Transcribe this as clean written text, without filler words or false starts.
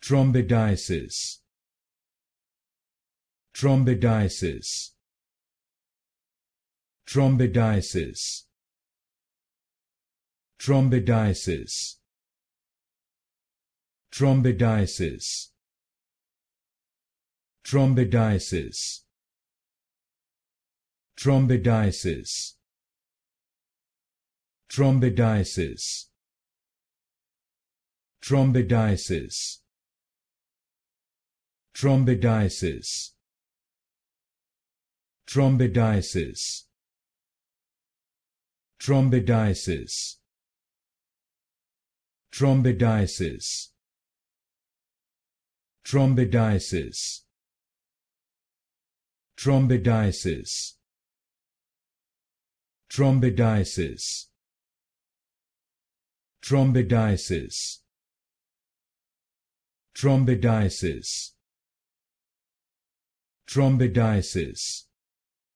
Trombidiasis. Trombidiasis. Trombidiasis. Trombidiasis. Trombidiasis. Trombidiasis. Trombidiasis. Trombidiasis. Trombidiasis. Trombidiasis. Trombidiasis. Trombidiasis. Trombidiasis. Trombidiasis. Trombidiasis. Trombidiasis. Trombidiasis. Trombidiasis. Trombidiasis.